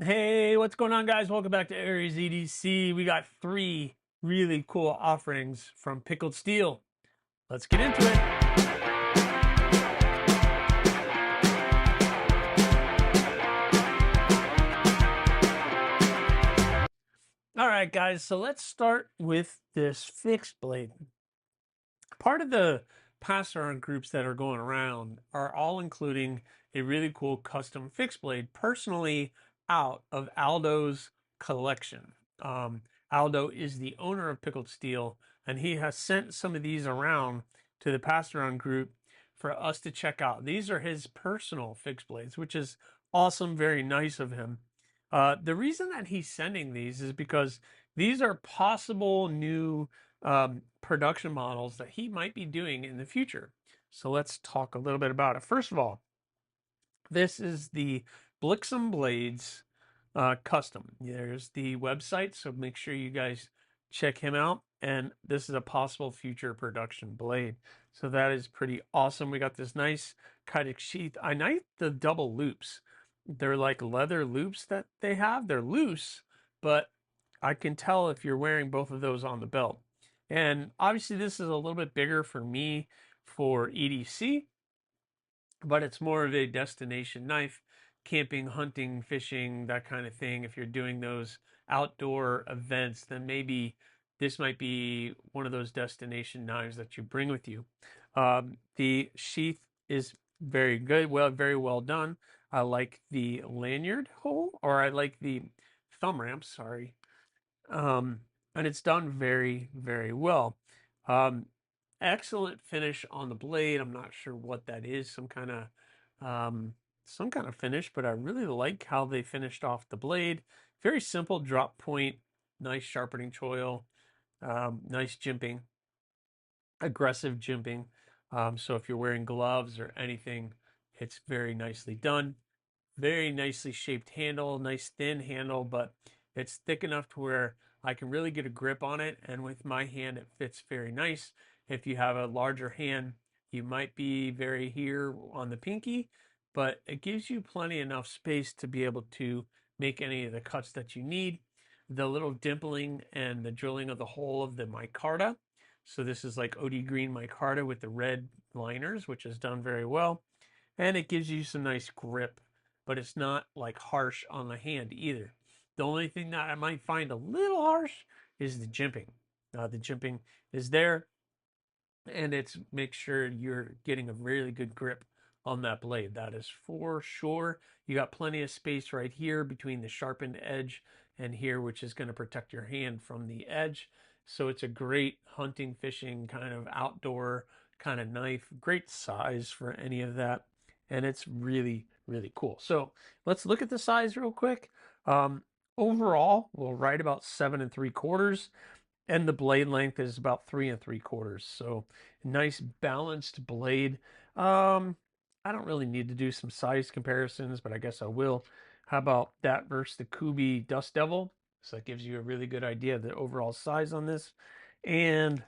Hey, what's going on, guys? Welcome back to AriesEDC. We got three really cool offerings from Pickled Steel. Let's get into it. All right, guys, so let's start with this fixed blade. Part of the pass-around groups that are going around are all including a really cool custom fixed blade, personally out of Aldo's collection. Aldo is the owner of Pickled Steel, and he has sent some of these around to the pass-around group for us to check out. These are his personal fixed blades, which is awesome, very nice of him. The reason that he's sending these is because these are possible new production models that he might be doing in the future. So let's talk a little bit about it. First of all, this is the Blixen Blades custom. There's the website, so make sure you guys check him out. And this is a possible future production blade. So that is pretty awesome. We got this nice kydex sheath. I like the double loops. They're like leather loops that they have. They're loose, but I can tell if you're wearing both of those on the belt. And obviously this is a little bit bigger for me for EDC, but it's more of a destination knife, camping, hunting, fishing, that kind of thing. If you're doing those outdoor events, then maybe this might be one of those destination knives that you bring with you. The sheath is very good, very well done. I like the lanyard hole, or I like the thumb ramp, sorry. And it's done very, very well. Um, Excellent finish on the blade. I'm not sure what that is, some kind of finish, but I really like how they finished off the blade. Very simple drop point, nice sharpening choil, nice jimping, aggressive jimping. So if you're wearing gloves or anything, it's very nicely done. Very nicely shaped handle, nice thin handle, but it's thick enough to where I can really get a grip on it. And with my hand, it fits very nice. If you have a larger hand, you might be very here on the pinky, but it gives you plenty enough space to be able to make any of the cuts that you need. The little dimpling and the drilling of the hole of the micarta. So this is like OD green micarta with the red liners, which is done very well. And it gives you some nice grip, but it's not like harsh on the hand either. The only thing that I might find a little harsh is the jimping. The jimping is there, and it's make sure you're getting a really good grip on that blade. That is for sure. You got plenty of space right here between the sharpened edge and here, which is going to protect your hand from the edge. So it's a great hunting, fishing, kind of outdoor kind of knife. Great size for any of that. And it's really, really cool. So let's look at the size real quick. Overall, we'll write about 7 3/4, and the blade length is about 3 3/4. So nice balanced blade. I don't really need to do some size comparisons, but I guess I will. How about that versus the Kubi Dust Devil? So that gives you a really good idea of the overall size on this. And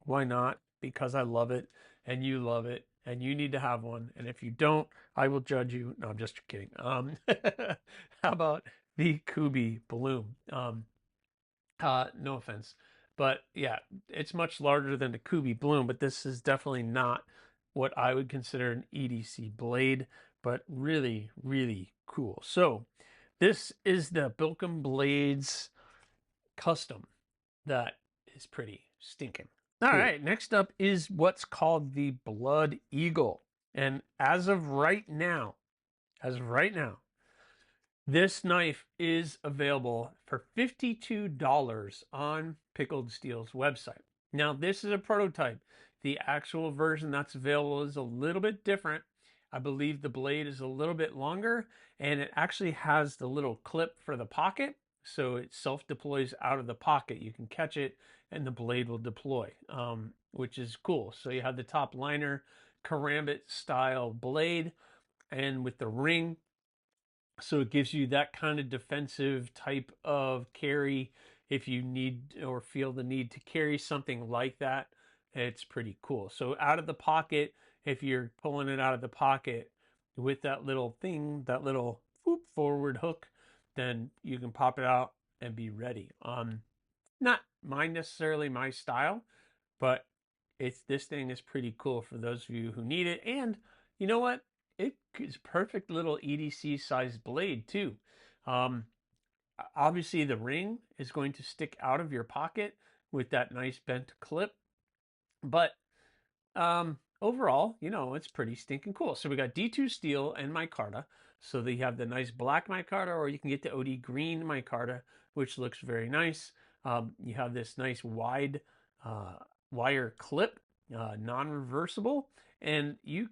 why not? Because I love it and you love it and you need to have one. And if you don't, I will judge you. No, I'm just kidding. How about the Kubi Bloom? No offense, but yeah, it's much larger than the Kubi Bloom, but this is definitely not what I would consider an EDC blade, but really, really cool. So this is the Bilkum Blades custom that is pretty stinking. All Cool. right, next up is what's called the Blood Eagle. And as of right now, this knife is available for $52 on Pickled Steel's website. Now, this is a prototype. The actual version that's available is a little bit different. I believe the blade is a little bit longer, and it actually has the little clip for the pocket, so it self-deploys out of the pocket. You can catch it, and the blade will deploy, which is cool. So you have the top liner, karambit style blade, and with the ring, so it gives you that kind of defensive type of carry if you need or feel the need to carry something like that. It's pretty cool. So out of the pocket, if you're pulling it out of the pocket with that little thing, that little whoop forward hook, then you can pop it out and be ready. Not necessarily my style, but this thing is pretty cool for those of you who need it. And you know what? It is perfect little EDC sized blade too. Um, Obviously the ring is going to stick out of your pocket with that nice bent clip, but overall, it's pretty stinking cool. So we got D2 steel and micarta. So that you have the nice black micarta, or you can get the OD green micarta, which looks very nice. You have this nice wide wire clip, non-reversible, and you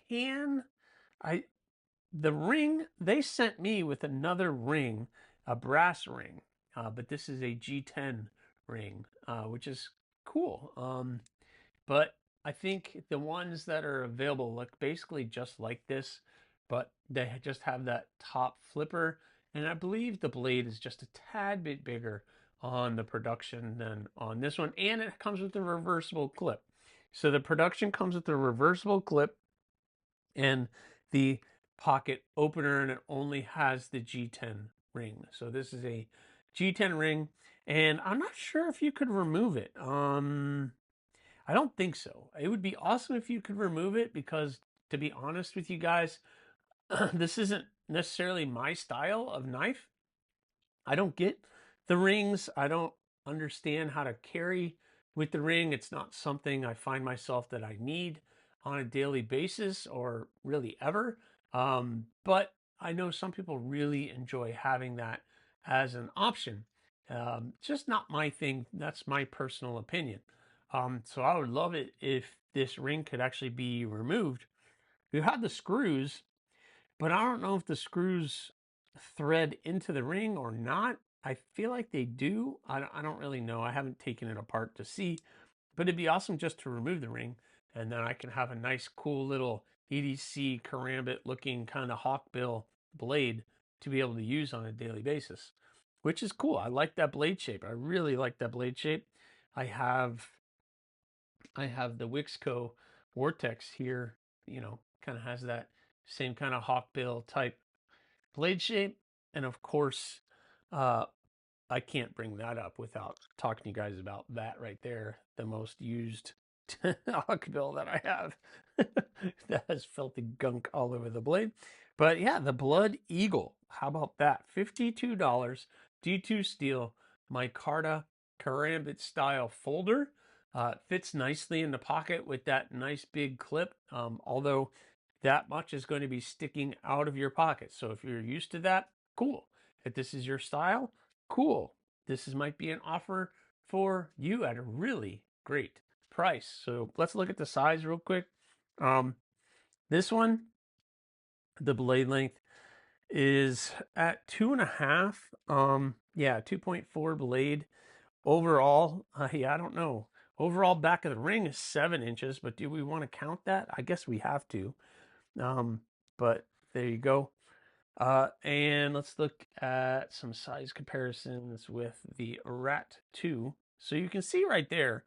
can, I the ring, they sent me with another ring, a brass ring, but this is a G10 ring, which is cool. But I think the ones that are available look basically just like this, but they just have that top flipper. And I believe the blade is just a tad bit bigger on the production than on this one. And it comes with a reversible clip. So the production comes with a reversible clip and the pocket opener, and it only has the G10 ring. So this is a G10 ring, and I'm not sure if you could remove it. I don't think so. It would be awesome if you could remove it because, to be honest with you guys, this isn't necessarily my style of knife. I don't get the rings. I don't understand how to carry with the ring. It's not something I find myself that I need on a daily basis or really ever. But I know some people really enjoy having that as an option. Just not my thing. That's my personal opinion. So I would love it if this ring could actually be removed. You have the screws, but I don't know if the screws thread into the ring or not. I feel like they do. I don't really know. I haven't taken it apart to see, but it'd be awesome just to remove the ring, and then I can have a nice, cool little EDC karambit looking kind of hawkbill blade to be able to use on a daily basis, which is cool. I like that blade shape. I really like that blade shape. I have the Wixco Vortex here, kind of has that same kind of hawkbill type blade shape. And of course, uh, I can't bring that up without talking to you guys about that right there. The most used hawkbill that I have that has filthy gunk all over the blade. But yeah, the Blood Eagle. How about that? $52, D2 steel, micarta karambit style folder. Fits nicely in the pocket with that nice big clip. Although that much is going to be sticking out of your pocket. So if you're used to that, cool. If this is your style, cool. Might be an offer for you at a really great price. So let's look at the size real quick. This one, the blade length is at 2.5. Yeah, 2.4 blade. Overall, yeah, I don't know. Overall back of the ring is 7 inches, but do we want to count that? I guess we have to. But there you go. And let's look at some size comparisons with the Rat 2. So you can see right there,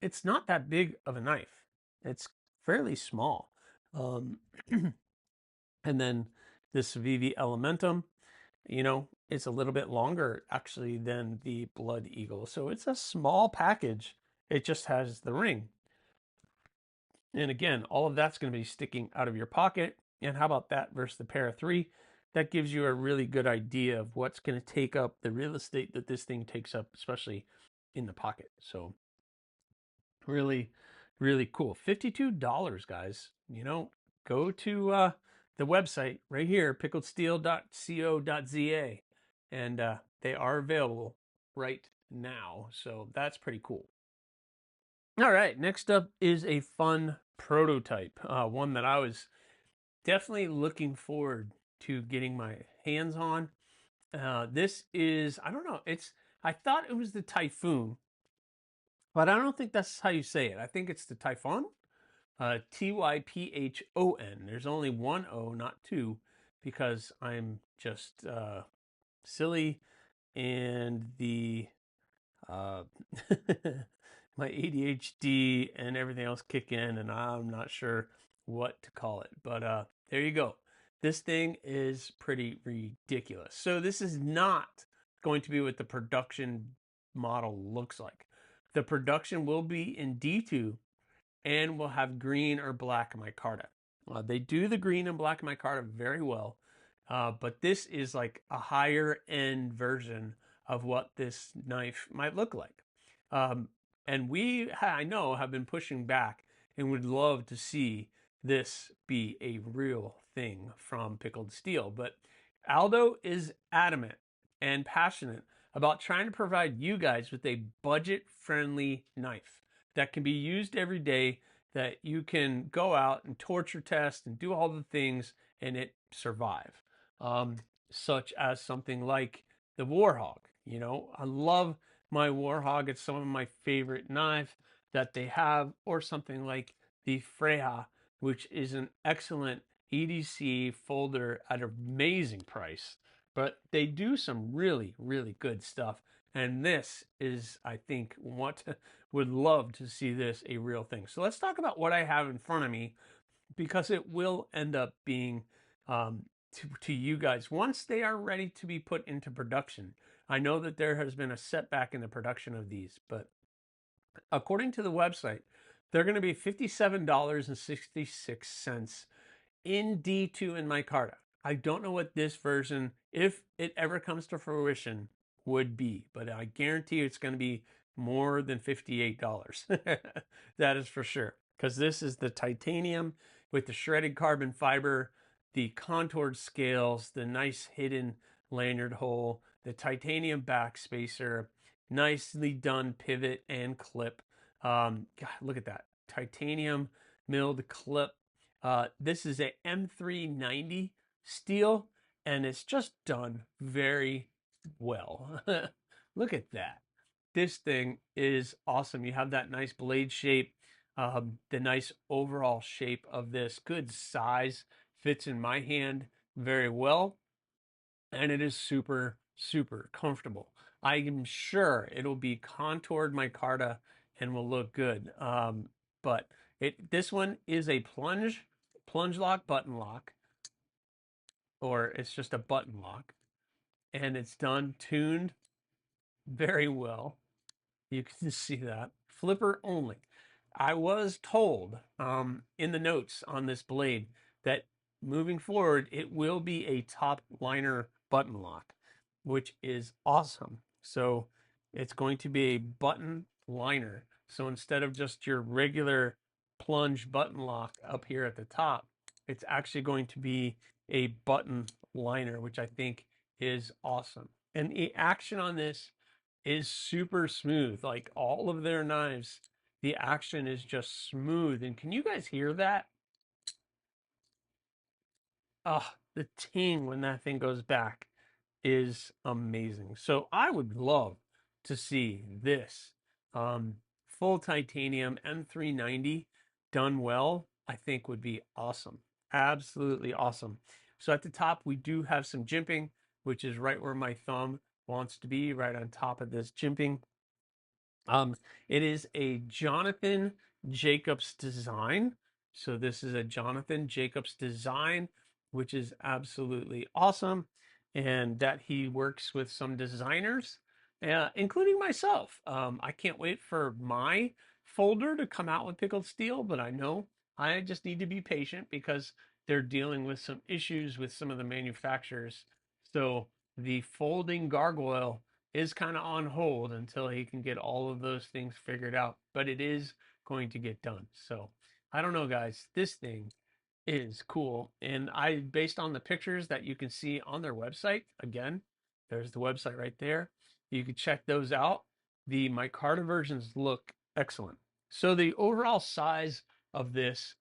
it's not that big of a knife. It's fairly small. And then this VV Elementum, it's a little bit longer actually than the Blood Eagle. So it's a small package. It just has the ring. And again, all of that's going to be sticking out of your pocket. And how about that versus the Para 3? That gives you a really good idea of what's going to take up the real estate that this thing takes up, especially in the pocket. So really, really cool. $52, guys. Go to the website right here, pickledsteel.co.za, and they are available right now. So that's pretty cool. All right, next up is a fun prototype, one that I was definitely looking forward to getting my hands on. This is, I don't know, I thought it was the Typhoon, but I don't think that's how you say it. I think it's the Typhon, Typhon. There's only one O, not two, because I'm just silly, and uh, my ADHD and everything else kick in, and I'm not sure what to call it. But there you go. This thing is pretty ridiculous. So this is not going to be what the production model looks like. The production will be in D2 and will have green or black micarta. They do the green and black micarta very well, but this is like a higher end version of what this knife might look like. Um, and I know, have been pushing back and would love to see this be a real thing from Pickled Steel. But Aldo is adamant and passionate about trying to provide you guys with a budget friendly knife that can be used every day, that you can go out and torture test and do all the things and it survive. Such as something like the Warhog. You know, I love my Warhog. It's some of my favorite knives that they have, or something like the Freya, which is an excellent EDC folder at an amazing price. But they do some really, really good stuff. And this is, I think, would love to see this a real thing. So let's talk about what I have in front of me, because it will end up being to you guys once they are ready to be put into production. I know that there has been a setback in the production of these, but according to the website, they're going to be $57.66 in D2 in micarta. I don't know what this version, if it ever comes to fruition, would be, but I guarantee it's going to be more than $58. That is for sure, because this is the titanium with the shredded carbon fiber, the contoured scales, the nice hidden lanyard hole, the titanium back spacer, nicely done pivot and clip. God, look at that titanium milled clip. This is a M390 steel, and it's just done very well. Look at that. This thing is awesome. You have that nice blade shape, the nice overall shape of this. Good size, fits in my hand very well, and it is super, super comfortable. I am sure it'll be contoured micarta and will look good. But this one is a plunge lock, button lock, or it's just a button lock, and it's done tuned very well. You can see that. Flipper only. I was told in the notes on this blade that moving forward, it will be a top liner button lock, which is awesome. So it's going to be a button liner. So instead of just your regular plunge button lock up here at the top, it's actually going to be a button liner, which I think is awesome. And the action on this is super smooth. Like all of their knives, the action is just smooth. And can you guys hear that? Oh, the ting when that thing goes back is amazing. So I would love to see this full titanium M390 done well. I think would be awesome. Absolutely awesome. So at the top, we do have some jimping, which is right where my thumb wants to be, right on top of this jimping. It is a Jonathan Jacobs design. So this is a Jonathan Jacobs design, which is absolutely awesome. And that he works with some designers, including myself. I can't wait for my folder to come out with Pickled Steel, but I know I just need to be patient because they're dealing with some issues with some of the manufacturers. So the folding gargoyle is kind of on hold until he can get all of those things figured out, but it is going to get done. So I don't know, guys. This thing is cool. And based on the pictures that you can see on their website, again, there's the website right there. You can check those out. The micarta versions look excellent. So the overall size of this,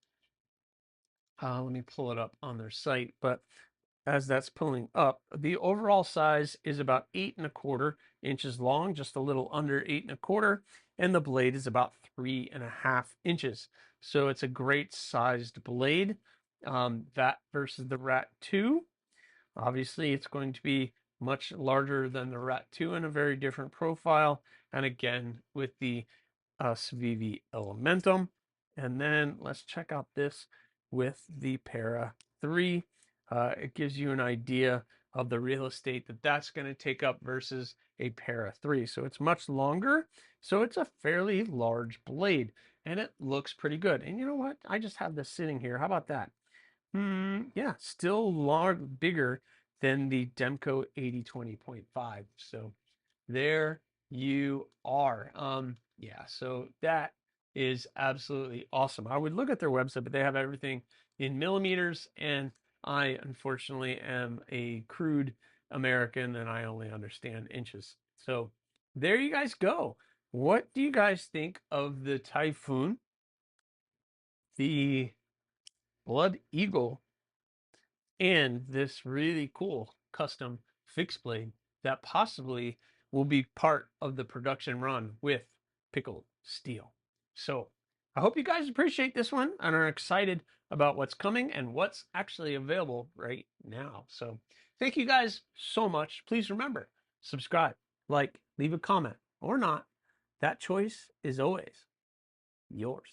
let me pull it up on their site, but as that's pulling up, the overall size is about 8¼ inches long, just a little under 8¼ and the blade is about 3½ inches. So it's a great sized blade. That versus the Rat 2, obviously it's going to be much larger than the Rat 2 and a very different profile. And again, with the Svivi Elementum. And then let's check out this with the Para 3. it gives you an idea of the real estate that that's going to take up versus a para 3. So it's much longer. So it's a fairly large blade and it looks pretty good. And you know what? I just have this sitting here. How about that? Yeah, still bigger than the Demco 8020.5. So there you are. Yeah, so that is absolutely awesome. I would look at their website, but they have everything in millimeters, and I unfortunately am a crude American and I only understand inches. So there you guys go. What do you guys think of the Typhoon, the Blood Eagle, and this really cool custom fixed blade that possibly will be part of the production run with Pickled Steel? So I hope you guys appreciate this one and are excited about what's coming and what's actually available right now. So thank you guys so much. Please remember, subscribe, like, leave a comment, or not. That choice is always yours.